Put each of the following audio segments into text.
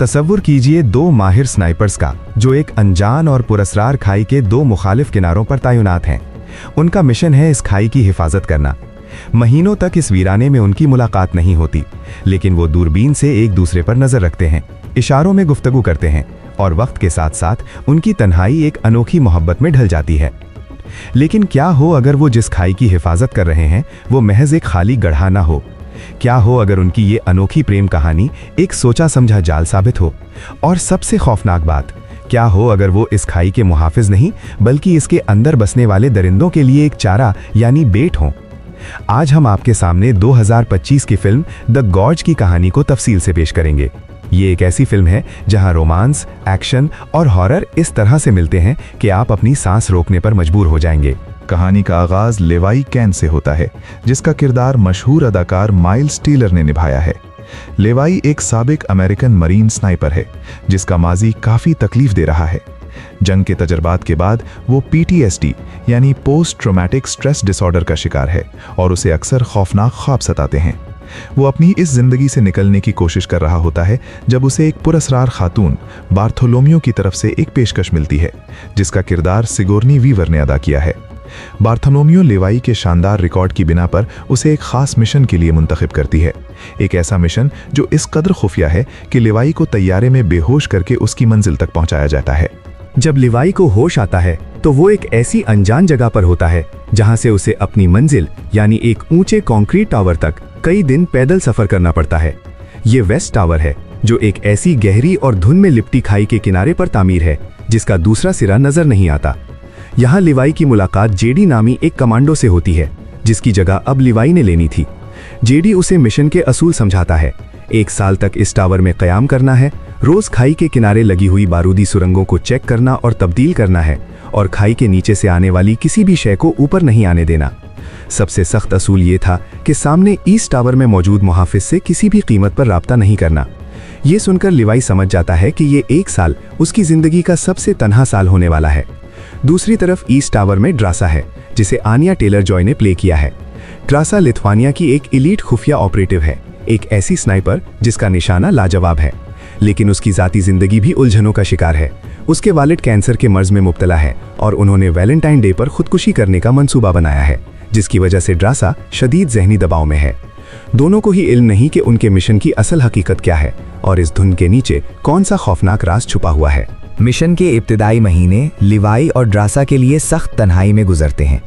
तसव्वुर कीजिए दो माहिर स्नाइपर्स का जो एक अनजान और पुरस्रार खाई के दो मुखालिफ किनारों पर तैनात हैं। उनका मिशन है इस खाई की हिफाजत करना। महीनों तक इस वीराने में उनकी मुलाकात नहीं होती, लेकिन वो दूरबीन से एक दूसरे पर नजर रखते हैं, इशारों में गुफ्तगू करते हैं और वक्त के साथ साथ उनकी तन्हाई एक अनोखी मोहब्बत में ढल जाती है। लेकिन क्या हो अगर वो जिस खाई की हिफाजत कर रहे हैं वो महज एक खाली गढ़ा ना हो? क्या हो अगर उनकी ये अनोखी प्रेम कहानी एक सोचा समझा जाल साबित हो? और सबसे खौफनाक बात, क्या हो अगर वो इस खाई के मुहाफिज नहीं बल्कि इसके अंदर बसने वाले दरिंदों के लिए एक चारा यानी बेट हों? आज हम आपके सामने 2025 की फिल्म द गॉर्ज की कहानी को तफसील से पेश करेंगे। ये एक ऐसी फिल्म है जहां रोमांस, एक्शन और हॉरर इस तरह से मिलते हैं कि आप अपनी सांस रोकने पर मजबूर हो जाएंगे। कहानी का आगाज लेवाई कैन से होता है, जिसका किरदार मशहूर अदाकार माइल्स टेलर ने निभाया है। लेवाई एक साबिक अमेरिकन मरीन स्नाइपर है जिसका माजी काफी तकलीफ दे रहा है। जंग के तजर्बात के बाद वो PTSD यानी पोस्ट ट्रॉमेटिक स्ट्रेस डिसऑर्डर का शिकार है और उसे अक्सर खौफनाक ख्वाब सताते हैं। वो अपनी इस जिंदगी से निकलने की कोशिश कर रहा होता है जब उसे एक पुरस्रार खातून बार्थोलोमियो की तरफ से एक पेशकश मिलती है, जिसका किरदार सिगोर्नी वीवर ने अदा किया है। बार्थोलोमियो लेवाई के शानदार रिकॉर्ड की बिना पर उसे एक खास मिशन के लिए मुंतखब करती है, एक ऐसा मिशन जो इस कदर खुफिया है कि लेवाई को तैयारे में बेहोश करके उसकी मंजिल तक पहुंचाया जाता है। जब लेवाई को होश आता है तो वो एक ऐसी अनजान जगह पर होता है जहां से उसे अपनी मंजिल यानी एक ऊंचे कंक्रीट टावर तक कई दिन पैदल सफर करना पड़ता है। ये वेस्ट टावर है जो एक ऐसी गहरी और धुंध में लिपटी खाई के किनारे पर तामीर है जिसका दूसरा सिरा नजर नहीं आता। यहाँ लिवाई की मुलाकात जेडी नामी एक कमांडो से होती है जिसकी जगह अब लिवाई ने लेनी थी। जेडी उसे मिशन के असूल समझाता है। 1 साल तक इस टावर में क़याम करना है, रोज खाई के किनारे लगी हुई बारूदी सुरंगों को चेक करना और तब्दील करना है और खाई के नीचे से आने वाली किसी भी शय को ऊपर नहीं आने देना। सबसे सख्त असूल ये था कि सामने ईस्ट टावर में मौजूद मुहाफिज से किसी भी कीमत पर राब्ता नहीं करना। ये सुनकर लिवाई समझ जाता है कि ये 1 साल उसकी जिंदगी का सबसे तन्हा साल होने वाला है। दूसरी तरफ ईस्ट टावर में ड्रासा है जिसे आनिया टेलर जॉय ने प्ले किया है। ड्रासा लिथुआनिया की एक इलीट खुफिया ऑपरेटिव है, एक ऐसी स्नाइपर जिसका निशाना लाजवाब है, लेकिन उसकी जाती जिंदगी भी उलझनों का शिकार है। उसके वालिद कैंसर के मर्ज में मुब्तला है और उन्होंने वैलेंटाइन डे पर खुदकुशी करने का मंसूबा बनाया है, जिसकी वजह से ड्रासा शदीद जहनी दबाव में है। दोनों को ही इल्म नहीं कि उनके मिशन की असल हकीकत क्या है और इस धुन के नीचे कौन सा खौफनाक राज छुपा हुआ है। मिशन के इब्तिदाई महीने लिवाई और ड्रासा के लिए सख्त तन्हाई में गुजरते हैं।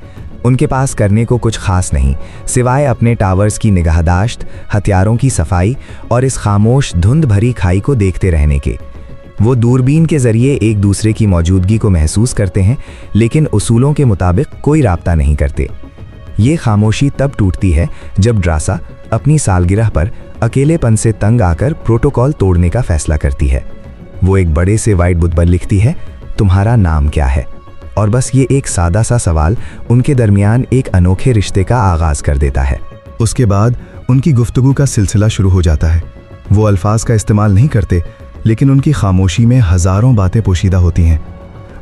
उनके पास करने को कुछ खास नहीं सिवाय अपने टावर्स की निगाहदाश्त, हथियारों की सफाई और इस खामोश धुंध भरी खाई को देखते रहने के। वो दूरबीन के जरिए एक दूसरे की मौजूदगी को महसूस करते हैं, लेकिन उसूलों के मुताबिक कोई राब्ता नहीं करते। ये खामोशी तब टूटती है जब ड्रासा अपनी सालगिरह पर अकेलेपन से तंग आकर प्रोटोकॉल तोड़ने का फैसला करती है। वो एक बड़े से वाइट बोर्ड पर लिखती है, तुम्हारा नाम क्या है? और बस ये एक सादा सा सवाल उनके दरमियान एक अनोखे रिश्ते का आगाज कर देता है। उसके बाद उनकी गुफ्तगू का सिलसिला शुरू हो जाता है। वो अल्फाज का इस्तेमाल नहीं करते, लेकिन उनकी खामोशी में हजारों बातें पोशीदा होती हैं।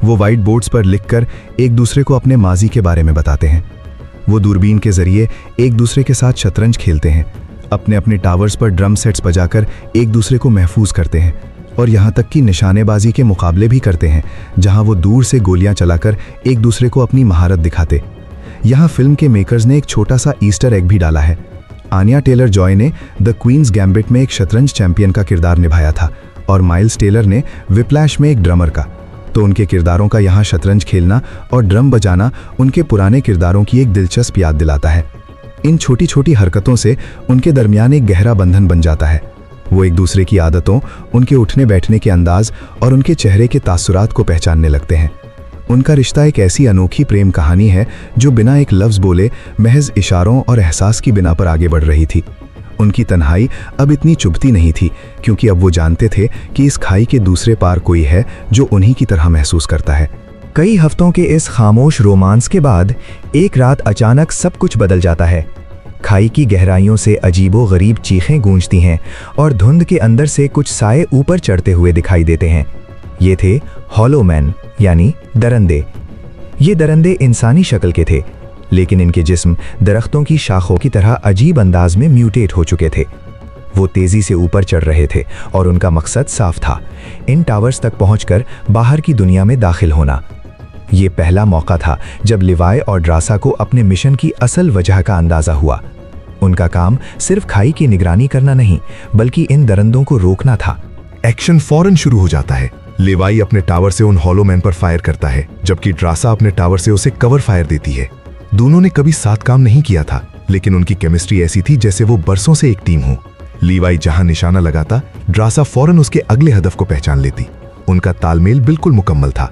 वो वाइट बोर्ड्स पर लिखकर एक दूसरे को अपने माजी के बारे में बताते हैं। वो दूरबीन के जरिए एक दूसरे के साथ शतरंज खेलते हैं, अपने अपने टावर्स पर ड्रम सेट्स बजाकर एक दूसरे को महफूज करते हैं और यहाँ तक कि निशानेबाजी के मुकाबले भी करते हैं, जहाँ वो दूर से गोलियां चलाकर एक दूसरे को अपनी महारत दिखाते। यहाँ फिल्म के मेकर्स ने एक छोटा सा ईस्टर एग भी डाला है। आनिया टेलर जॉय ने द क्वींस गैम्बिट में एक शतरंज चैंपियन का किरदार निभाया था और माइल्स टेलर ने विप्लैश में एक ड्रमर का। तो उनके किरदारों का यहाँ शतरंज खेलना और ड्रम बजाना उनके पुराने किरदारों की एक दिलचस्प याद दिलाता है। इन छोटी छोटी हरकतों से उनके दरमियान एक गहरा बंधन बन जाता है। वो एक दूसरे की आदतों, उनके उठने बैठने के अंदाज और उनके चेहरे के तासुरात को पहचानने लगते हैं। उनका रिश्ता एक ऐसी अनोखी प्रेम कहानी है जो बिना एक लफ्ज़ बोले महज इशारों और एहसास की बिना पर आगे बढ़ रही थी। उनकी तन्हाई अब इतनी चुभती नहीं थी, क्योंकि अब वो जानते थे कि इस खाई के दूसरे पार कोई है जो उन्हीं की तरह महसूस करता है। कई हफ्तों के इस खामोश रोमांस के बाद एक रात अचानक सब कुछ बदल जाता है। खाई की गहराइयों से अजीबो गरीब चीखें गूंजती हैं और धुंध के अंदर से कुछ साए ऊपर चढ़ते हुए दिखाई देते हैं। ये थे हॉलो मैन यानी दरंदे। ये दरंदे इंसानी शक्ल के थे, लेकिन इनके जिस्म दरख्तों की शाखों की तरह अजीब अंदाज में म्यूटेट हो चुके थे। वो तेजी से ऊपर चढ़ रहे थे और उनका मकसद साफ था, इन टावर्स तक पहुंचकर बाहर की दुनिया में दाखिल होना। ये पहला मौका था जब लिवाई और ड्रासा को अपने मिशन की असल वजह का अंदाजा हुआ। उनका काम सिर्फ खाई की निगरानी करना नहीं, बल्कि इन दरिंदों को रोकना था। एक्शन फौरन शुरू हो जाता है। लिवाई अपने टावर से उन हॉलो मैन पर फायर करता है, जबकि ड्रासा अपने टावर से उसे कवर फायर देती है। दोनों ने कभी साथ काम नहीं किया था, लेकिन उनकी केमिस्ट्री ऐसी थी जैसे वो बरसों से एक टीम हो। लिवाई जहां निशाना लगाता, ड्रासा फौरन उसके अगले हदफ को पहचान लेती। उनका तालमेल बिल्कुल मुकम्मल था।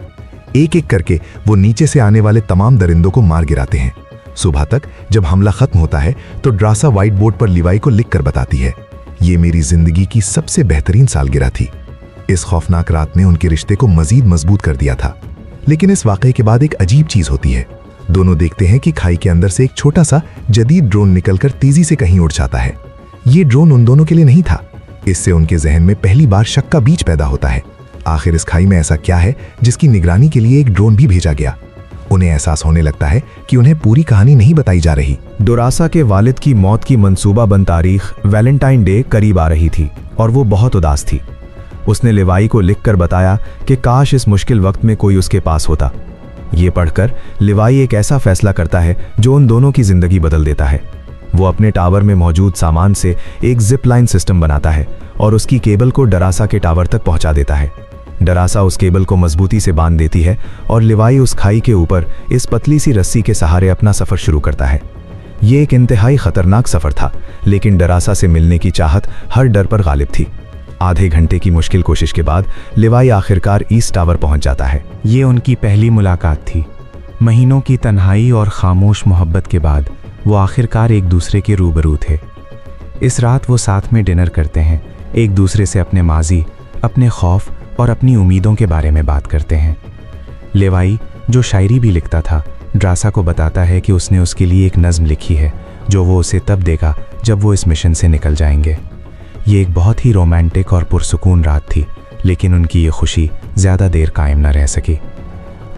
एक एक करके वो नीचे से आने वाले तमाम दरिंदों को मार गिराते हैं। सुबह तक जब हमला खत्म होता है तो ड्रासा व्हाइट बोर्ड पर लिवाई को लिखकर बताती है, ये मेरी जिंदगी की सबसे बेहतरीन सालगिरह थी। इस खौफनाक रात ने उनके रिश्ते को मजीद मजबूत कर दिया था। लेकिन इस वाकये के बाद एक अजीब चीज होती है। दोनों देखते हैं कि खाई के अंदर से एक छोटा सा जदीद ड्रोन निकलकर तेजी से कहीं उड़ जाता है। ये ड्रोन उन दोनों के लिए नहीं था। इससे उनके जहन में पहली बार शक का बीज पैदा होता है। आखिर इस खाई में ऐसा क्या है जिसकी निगरानी के लिए एक ड्रोन भी भेजा गया। उन्हें एहसास होने लगता है कि उन्हें पूरी कहानी नहीं बताई जा रही। डोरासा के वालिद की मौत की मंसूबाबंद तारीख वैलेंटाइन डे करीब आ रही थी और वो बहुत उदास थी। उसने लिवाई को लिखकर बताया कि काश इस मुश्किल वक्त में कोई उसके पास होता। ये पढ़कर लिवाई एक ऐसा फैसला करता है जो उन दोनों की जिंदगी बदल देता है। वो अपने टावर में मौजूद सामान से एक जिप लाइन सिस्टम बनाता है और उसकी केबल को डरासा के टावर तक पहुंचा देता है। डरासा उस केबल को मजबूती से बांध देती है और लिवाई उस खाई के ऊपर इस पतली सी रस्सी के सहारे अपना सफर शुरू करता है। ये एक इंतहाई खतरनाक सफर था, लेकिन डरासा से मिलने की चाहत हर डर पर गालिब थी। आधे घंटे की मुश्किल कोशिश के बाद लिवाई आखिरकार ईस्ट टावर पहुंच जाता है। ये उनकी पहली मुलाकात थी। महीनों की तन्हाई और खामोश मोहब्बत के बाद वो आखिरकार एक दूसरे के रूबरू थे। इस रात वो साथ में डिनर करते हैं, एक दूसरे से अपने माजी, अपने खौफ और अपनी उम्मीदों के बारे में बात करते हैं। लिवाई, जो शायरी भी लिखता था, ड्रासा को बताता है कि उसने उसके लिए एक नज़्म लिखी है जो वो उसे तब देगा जब वो इस मिशन से निकल जाएंगे। ये एक बहुत ही रोमांटिक और पुरसुकून रात थी, लेकिन उनकी ये खुशी ज़्यादा देर कायम न रह सकी।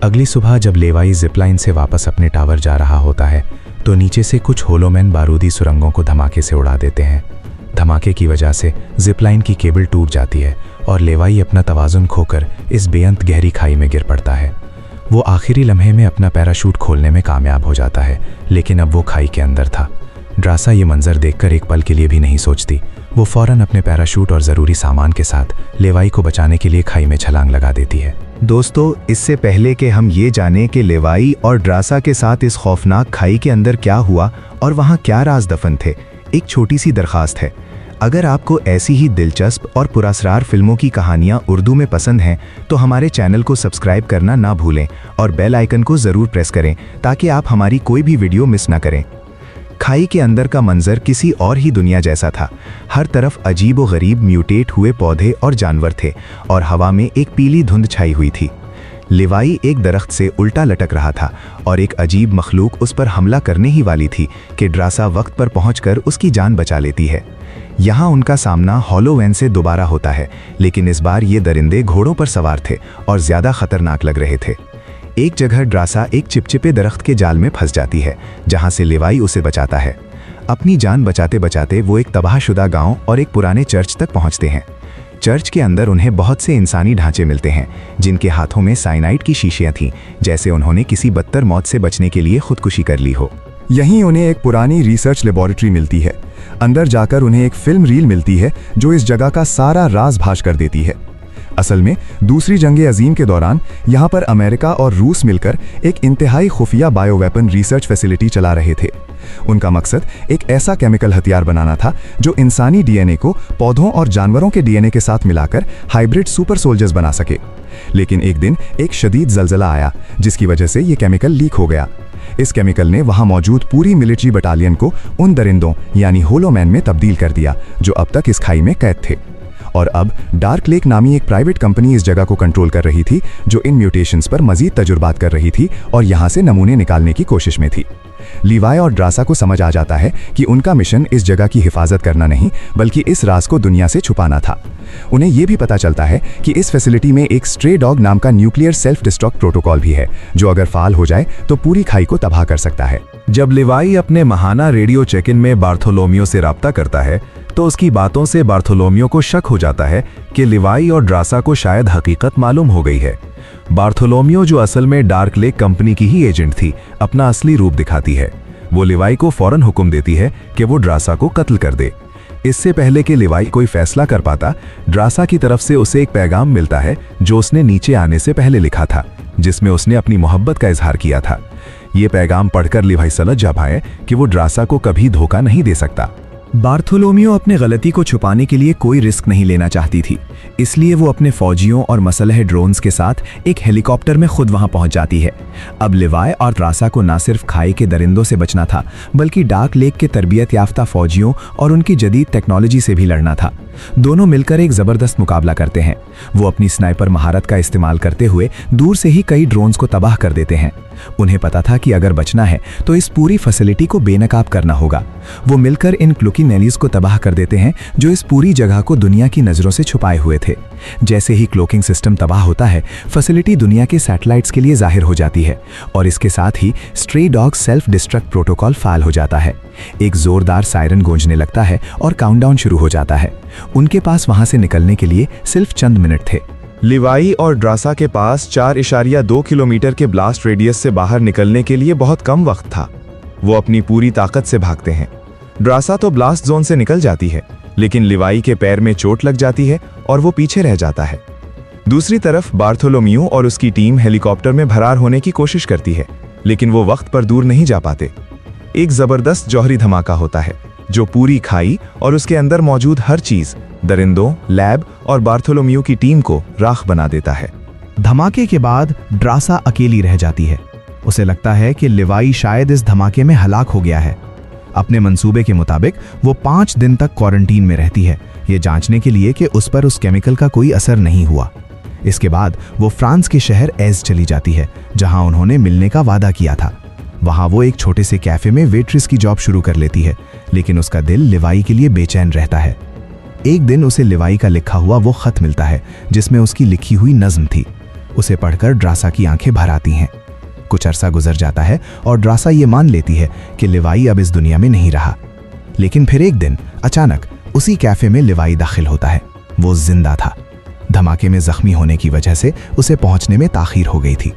अगली सुबह जब लिवाई जिपलाइन से वापस अपने टावर जा रहा होता है तो नीचे से कुछ होलोमैन बारूदी सुरंगों को धमाके से उड़ा देते हैं। धमाके की वजह से जिपलाइन की केबल टूट जाती है और लिवाई अपना तवाज़ुन खोकर इस बेअंत गहरी खाई में गिर पड़ता है। वो आखिरी लम्हे में अपना पैराशूट खोलने में कामयाब हो जाता है, लेकिन अब वो खाई के अंदर था। ड्रासा ये मंजर देखकर एक पल के लिए भी नहीं सोचती। वो फौरन अपने पैराशूट और ज़रूरी सामान के साथ लिवाई को बचाने के लिए खाई में छलांग लगा देती है। दोस्तों, इससे पहले कि हम ये जानें कि लिवाई और ड्रासा के साथ इस खौफनाक खाई के अंदर क्या हुआ और वहाँ क्या राज दफन थे, एक छोटी सी दरख्वास्त है। अगर आपको ऐसी ही दिलचस्प और पुरअसरार फिल्मों की कहानियाँ उर्दू में पसंद हैं तो हमारे चैनल को सब्सक्राइब करना ना भूलें और बेल आइकन को ज़रूर प्रेस करें ताकि आप हमारी कोई भी वीडियो मिस ना करें। खाई के अंदर का मंजर किसी और ही दुनिया जैसा था। हर तरफ अजीब व गरीब म्यूटेट हुए पौधे और जानवर थे और हवा में एक पीली धुंध छाई हुई थी। लिवाई एक दरख्त से उल्टा लटक रहा था और एक अजीब मखलूक उस पर हमला करने ही वाली थी कि ड्रासा वक्त पर पहुंचकर उसकी जान बचा लेती है। यहाँ उनका सामना हॉलोवैन से दोबारा होता है, लेकिन इस बार ये दरिंदे घोड़ों पर सवार थे और ज़्यादा खतरनाक लग रहे थे। एक जगह ड्रासा एक चिपचिपे दरख्त के जाल में फंस जाती है, जहाँ से लिवाई उसे बचाता है। अपनी जान बचाते बचाते वो एक तबाहशुदा गांव और एक पुराने चर्च तक पहुँचते हैं। चर्च के अंदर उन्हें बहुत से इंसानी ढांचे मिलते हैं जिनके हाथों में साइनाइड की शीशियाँ थीं, जैसे उन्होंने किसी बदतर मौत से बचने के लिए खुदकुशी कर ली हो। यहीं उन्हें एक पुरानी रिसर्च लेबोरेटरी मिलती है। अंदर जाकर उन्हें एक फिल्म रील मिलती है जो इस जगह का सारा राज फाश कर देती है। असल में दूसरी जंग अजीम के दौरान यहाँ पर अमेरिका और रूस मिलकर एक इंतहाई खुफिया बायोवेपन रिसर्च फैसिलिटी चला रहे थे। उनका मकसद एक ऐसा केमिकल हथियार बनाना था जो इंसानी डीएनए को पौधों और जानवरों के डीएनए के साथ मिलाकर हाइब्रिड सुपर सोल्जर्स बना सके। लेकिन एक दिन एक शदीद जलजला आया जिसकी वजह से ये केमिकल लीक हो गया। इस केमिकल ने वहां मौजूद पूरी मिलिट्री बटालियन को उन दरिंदों यानी होलोमैन में तब्दील कर दिया जो अब तक इस खाई में कैद थे। और अब डार्क लेक नामी एक प्राइवेट कंपनी इस जगह को कंट्रोल कर रही थी जो इन म्यूटेशंस पर मजीद तजुर्बात कर रही थी और यहाँ से नमूने निकालने की कोशिश में थी। लिवाई और ड्रासा को समझ आ जाता है कि उनका मिशन इस जगह की हिफाजत करना नहीं बल्कि इस राज को दुनिया से छुपाना था। उन्हें यह भी पता चलता है कि इस फैसिलिटी में एक स्ट्रे डॉग नाम का न्यूक्लियर सेल्फ डिस्ट्रक्ट प्रोटोकॉल भी है जो अगर फाल हो जाए तो पूरी खाई को तबाह कर सकता है। जब लिवाई अपने महाना रेडियो चेक इन में बार्थोलोमियो से राब्ता करता है तो उसकी बातों से बार्थोलोमियो को शक हो जाता है कि लिवाई और ड्रासा को शायद हकीकत मालूम हो गई है। बार्थोलोमियो, जो असल में डार्क लेक कंपनी की ही एजेंट थी, अपना असली रूप दिखाती है। वो लिवाई को फौरन हुक्म देती है कि वो ड्रासा को कत्ल कर दे। इससे पहले कि लिवाई कोई फैसला कर पाता, ड्रासा की तरफ से उसे एक पैगाम मिलता है जो उसने नीचे आने से पहले लिखा था, जिसमें उसने अपनी मोहब्बत का इजहार किया था। ये पैगाम पढ़कर लिवाई समझ जा पाए कि वो ड्रासा को कभी धोखा नहीं दे सकता। बार्थोलोमियो अपने गलती को छुपाने के लिए कोई रिस्क नहीं लेना चाहती थी, इसलिए वो अपने फौजियों और मसलह ड्रोन्स के साथ एक हेलीकॉप्टर में खुद वहां पहुंच जाती है। अब लिवाई और ड्रासा को ना सिर्फ खाई के दरिंदों से बचना था बल्कि डार्क लेक के तरबियत याफ्ता फौजियों और उनकी जदीद टेक्नोलॉजी से भी लड़ना था। दोनों मिलकर एक जबरदस्त मुकाबला करते हैं। वो अपनी स्नाइपर महारत का इस्तेमाल करते हुए दूर से ही कई ड्रोन्स को तबाह कर देते हैं। उन्हें पता था कि अगर बचना है तो इस पूरी फैसिलिटी को बेनकाब करना होगा। वो मिलकर इन क्लोकिंग को तबाह कर देते हैं जो इस पूरी जगह को दुनिया की नजरों से छुपाए हुए थे। जैसे ही क्लोकिंग सिस्टम तबाह होता है, फैसिलिटी दुनिया के सैटेलाइट्स के लिए जाहिर हो जाती है और इसके साथ ही stray dog self destruct protocol fail हो जाता है। एक जोरदार सायरन गूंजने लगता है और काउंटडाउन शुरू हो जाता है। उनके पास वहां से निकलने के लिए सिर्फ चंद मिनट थे। लिवाई और ड्रासा के पास 4.2 किलोमीटर के ब्लास्ट रेडियस से बाहर निकलने के लिए बहुत कम वक्त था। वो अपनी पूरी ताकत से भागते हैं। ड्रासा तो ब्लास्ट जोन से निकल जाती है, लेकिन लिवाई के पैर में चोट लग जाती है और वो पीछे रह जाता है। दूसरी तरफ बार्थोलोमियो और उसकी टीम हेलीकॉप्टर में फरार होने की कोशिश करती है, लेकिन वो वक्त पर दूर नहीं जा पाते। एक जबरदस्त जौहरी धमाका होता है जो पूरी खाई और उसके अंदर मौजूद हर चीज, दरिंदों, लैब और बार्थोलोमियो की टीम को राख बना देता है। धमाके के बाद ड्रासा अकेली रह जाती है। उसे लगता है कि लिवाई शायद इस धमाके में हलाक हो गया है। अपने मंसूबे के मुताबिक वो 5 दिन तक क्वारंटीन में रहती है, ये जांचने के लिए कि उस पर उस केमिकल का कोई असर नहीं हुआ। इसके बाद वो फ्रांस के शहर एज चली जाती है जहां उन्होंने मिलने का वादा किया था। वहां वो एक छोटे से कैफे में वेट्रेस की जॉब शुरू कर लेती है, लेकिन उसका दिल लिवाई के लिए बेचैन रहता है। एक दिन उसे लिवाई का लिखा हुआ वो खत मिलता है जिसमें उसकी लिखी हुई नज्म थी। उसे पढ़कर ड्रासा की आंखें भर आती हैं। कुछ अरसा गुजर जाता है और ड्रासा ये मान लेती है कि लिवाई अब इस दुनिया में नहीं रहा। लेकिन फिर एक दिन अचानक उसी कैफे में लिवाई दाखिल होता है। वो जिंदा था। धमाके में जख्मी होने की वजह से उसे पहुंचने में ताखीर हो गई थी।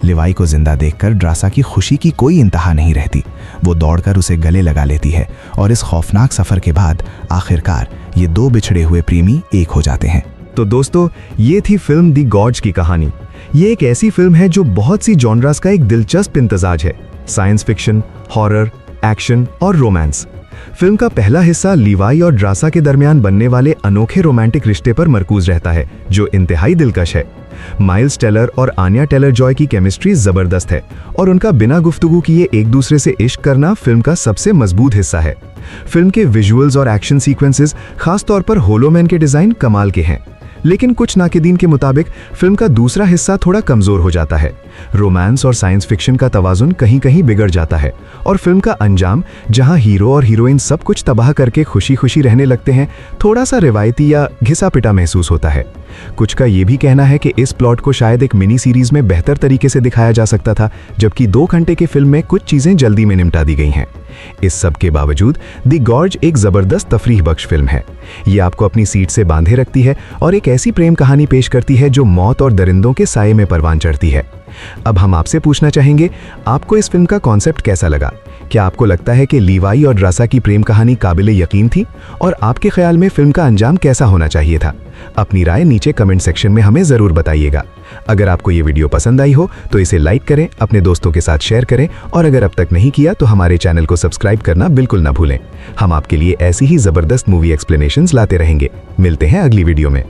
लिवाई को जिंदा देखकर ड्रासा की खुशी की कोई इंतहा नहीं रहती। वो दौड़कर उसे गले लगा लेती है और इस खौफनाक सफर के बाद आखिरकार ये 2 बिछड़े हुए प्रेमी एक हो जाते हैं। तो दोस्तों, ये थी फिल्म दी गॉर्ज की कहानी। ये एक ऐसी फिल्म है जो बहुत सी जॉनरास का एक दिलचस्प इम्तजाज है: साइंस फिक्शन, हॉरर, एक्शन और रोमांस। फिल्म का पहला हिस्सा लिवाई और ड्रासा के दरमियान बनने वाले अनोखे रोमांटिक रिश्ते पर मरकूज रहता है जो इंतहाई दिलकश है। माइल्स टेलर और आन्या टेलर जॉय की केमिस्ट्री जबरदस्त है और उनका बिना गुफ्तगू किए एक दूसरे से इश्क करना फिल्म का सबसे मजबूत हिस्सा है। फिल्म के विजुअल्स और एक्शन सीक्वेंसेस, खास तौर पर होलोमैन के डिजाइन कमाल के हैं। लेकिन कुछ नाक़िदीन के मुताबिक फिल्म का दूसरा हिस्सा थोड़ा कमजोर हो जाता है। रोमांस और साइंस फिक्शन का तवाजुन कहीं कहीं बिगड़ जाता है और फिल्म का अंजाम, जहां हीरो और हीरोइन सब कुछ तबाह करके खुशी खुशी रहने लगते हैं, थोड़ा सा रिवायती या घिसा पिटा महसूस होता है। कुछ का ये भी कहना है कि इस प्लॉट को शायद एक मिनी सीरीज में बेहतर तरीके से दिखाया जा सकता था, जबकि 2 घंटे की फिल्म में कुछ चीजें जल्दी में निपटा दी गई हैं। इस सब के बावजूद दी गॉर्ज एक जबरदस्त तफरीह बख्श फिल्म है। ये आपको अपनी सीट से बांधे रखती है और एक ऐसी प्रेम कहानी पेश करती है जो मौत और दरिंदों के साये में परवान चढ़ती है। अब हम आपसे पूछना चाहेंगे, आपको इस फिल्म का कॉन्सेप्ट कैसा लगा? क्या आपको लगता है कि लिवाई और ड्रासा की प्रेम कहानी काबिले यकीन थी? और आपके ख्याल में फिल्म का अंजाम कैसा होना चाहिए था? अपनी राय नीचे कमेंट सेक्शन में हमें ज़रूर बताइएगा। अगर आपको ये वीडियो पसंद आई हो तो इसे लाइक करें, अपने दोस्तों के साथ शेयर करें और अगर अब तक नहीं किया तो हमारे चैनल को सब्सक्राइब करना बिल्कुल ना भूलें। हम आपके लिए ऐसी ही ज़बरदस्त मूवी एक्सप्लेनेशंस लाते रहेंगे। मिलते हैं अगली वीडियो में।